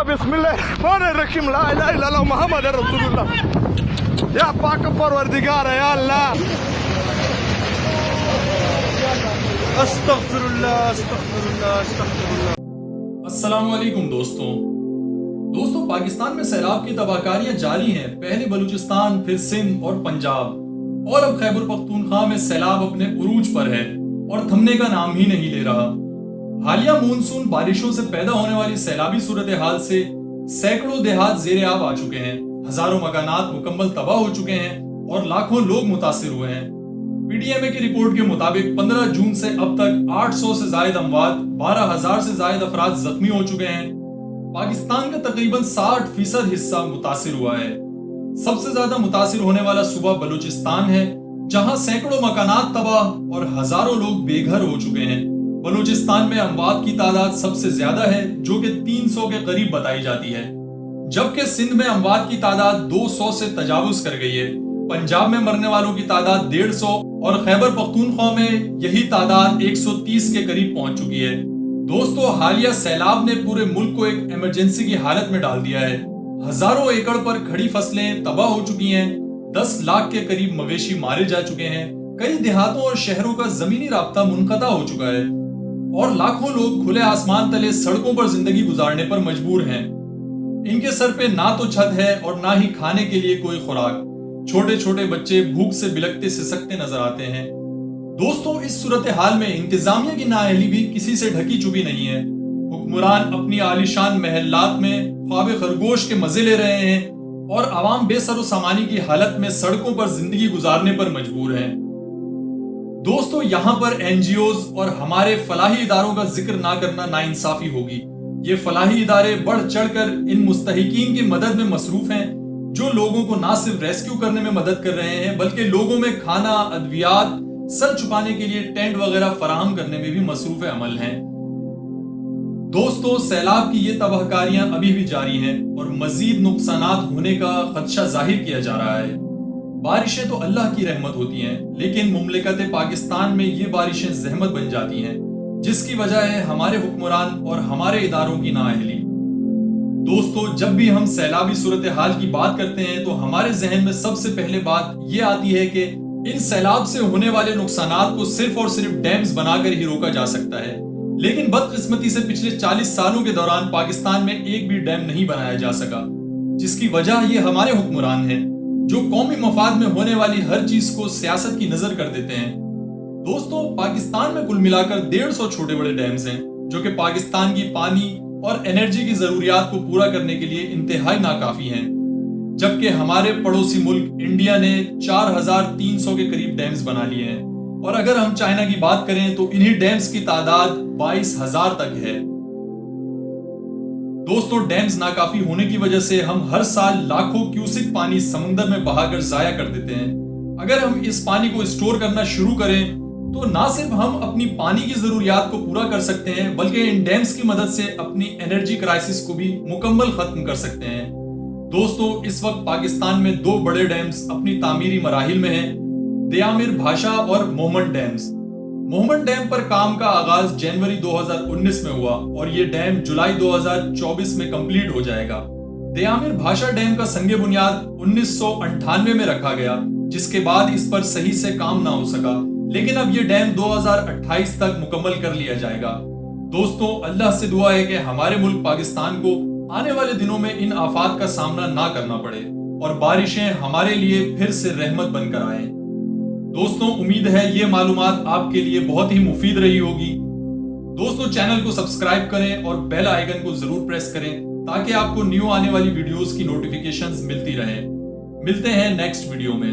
बिस्मिल्लाहिर्रहमानिर्रहीम ला इलाहा इल्लल्लाह मुहम्मद रसूलुल्लाह या पाक परवरदिगार या अल्लाह अस्तगफिरुल्लाह अस्तगफिरुल्लाह अस्तगफिरुल्लाह। अस्सलाम वालेकुम दोस्तों, पाकिस्तान में सैलाब की तबाहकारियां जारी हैं। पहले बलूचिस्तान, फिर सिंध और पंजाब और अब खैबर पख्तूनख्वा में सैलाब अपने उरूज पर है और थमने का नाम ही नहीं ले रहा। हालिया मानसून बारिशों से पैदा होने वाली सैलाबी सूरत हाल से सैकड़ों देहात जेर आब आ चुके हैं, हजारों मकानात मुकम्मल तबाह हो चुके हैं और लाखों लोग मुतासिर हुए हैं। पीडीएमए की रिपोर्ट के मुताबिक 15 जून से अब तक 800 से जायद अमवात, 12,000 से जायद अफराद जख्मी हो चुके हैं। पाकिस्तान का तकरीबन 60% हिस्सा मुतासिर हुआ है। सबसे ज्यादा मुतासिर होने वाला सूबा बलूचिस्तान है, जहां सैकड़ों मकानात तबाह और हजारों लोग बेघर हो चुके हैं। बलूचिस्तान में अमवात की तादाद सबसे ज्यादा है, जो कि 300 के करीब बताई जाती है, जबकि सिंध में अमवात की तादाद 200 से तजावुज कर गई है। पंजाब में मरने वालों की तादाद 150 और खैबर पख्तूनख्वा में यही तादाद 130 के करीब पहुंच चुकी है। दोस्तों, हालिया सैलाब ने पूरे मुल्क को एक इमरजेंसी की हालत में डाल दिया है। हजारों एकड़ पर खड़ी फसलें तबाह हो चुकी हैं, 10 लाख के करीब मवेशी मारे जा चुके हैं, कई देहातों और शहरों का जमीनी राब्ता मुनक़ता हो चुका है और लाखों लोग खुले आसमान तले सड़कों पर जिंदगी गुजारने पर मजबूर हैं। इनके सर पे ना तो छत है और ना ही खाने के लिए कोई खुराक। छोटे छोटे बच्चे भूख से बिलखते सिसकते नजर आते हैं। दोस्तों, इस सूरत हाल में इंतजामिया की नाअहली भी किसी से ढकी चुपी नहीं है। हुक्मरान अपनी आलीशान महल्लात में ख्वाब खरगोश के मजे ले रहे हैं और आवाम बेसरो सामानी की हालत में सड़कों पर जिंदगी गुजारने पर मजबूर हैं। दोस्तों, यहाँ पर एनजीओज और हमारे फलाही इदारों का जिक्र ना करना नाइंसाफी होगी। ये फलाही इदारे बढ़ चढ़कर इन मुस्तहिकीन की मदद में मसरूफ हैं, जो लोगों को ना सिर्फ रेस्क्यू करने में मदद कर रहे हैं, बल्कि लोगों में खाना, अद्वियात, सर छुपाने के लिए टेंट वगैरह फराहम करने में भी मसरूफ अमल हैं। दोस्तों, सैलाब की ये तबाहकारियां अभी भी जारी हैं और मजीद नुकसानात होने का खदशा जाहिर किया जा रहा है। बारिशें तो अल्लाह की रहमत होती हैं, लेकिन मुमलिकत पाकिस्तान में ये बारिशें जहमत बन जाती हैं, जिसकी वजह है हमारे हुक्मरान और हमारे इदारों की नाअहली। दोस्तों, जब भी हम सैलाबी सूरत हाल की बात करते हैं तो हमारे जहन में सबसे पहले बात यह आती है कि इन सैलाब से होने वाले नुकसानात को सिर्फ और सिर्फ डैम्स बनाकर ही रोका जा सकता है। लेकिन बदकिस्मती से पिछले 40 सालों के दौरान पाकिस्तान में एक भी डैम नहीं बनाया जा सका, जिसकी वजह ये हमारे हुक्मरान हैं, जो कौमी मफाद में होने वाली हर चीज को सियासत की नजर कर देते हैं। दोस्तों, पाकिस्तान में कुल मिलाकर 150 छोटे बड़े डैम्स हैं, जो कि पाकिस्तान की पानी और एनर्जी की जरूरियात को पूरा करने के लिए इंतहाई नाकाफी हैं, जबकि हमारे पड़ोसी मुल्क इंडिया ने 4,300 के करीब डैम्स बना लिए हैं और अगर हम चाइना की बात करें तो इन्हीं डैम्स की तादाद 22,000 तक है। दोस्तों, डैम्स नाकाफी होने की वजह से हम हर साल लाखों क्यूसिक पानी समुद्र में बहाकर जाया कर देते हैं। अगर हम इस पानी को स्टोर करना शुरू करें तो ना सिर्फ हम अपनी पानी की जरूरियात को पूरा कर सकते हैं, बल्कि इन डैम्स की मदद से अपनी एनर्जी क्राइसिस को भी मुकम्मल खत्म कर सकते हैं। दोस्तों, इस वक्त पाकिस्तान में 2 बड़े डैम्स अपनी तामीरी मराहिल में हैं, दयामिर भाषा और मोहम्मद डैम्स। मोहम्मद डैम पर काम का आगाज जनवरी 2019 में हुआ और ये डैम जुलाई 2024 में कंप्लीट हो जाएगा। दयामिर भाषा डैम का संगे बुनियाद 1998 में रखा गया, जिसके बाद इस पर सही से काम ना हो सका, लेकिन अब ये डैम 2028 तक मुकम्मल कर लिया जाएगा। दोस्तों, अल्लाह से दुआ है कि हमारे मुल्क पाकिस्तान को आने वाले दिनों में इन आफात का सामना ना करना पड़े और बारिशें हमारे लिए फिर से रहमत बनकर आए। दोस्तों, उम्मीद है ये मालूमात आपके लिए बहुत ही मुफीद रही होगी। दोस्तों, चैनल को सब्सक्राइब करें और बेल आइकन को जरूर प्रेस करें ताकि आपको न्यू आने वाली वीडियोस की नोटिफिकेशंस मिलती रहें। मिलते हैं नेक्स्ट वीडियो में।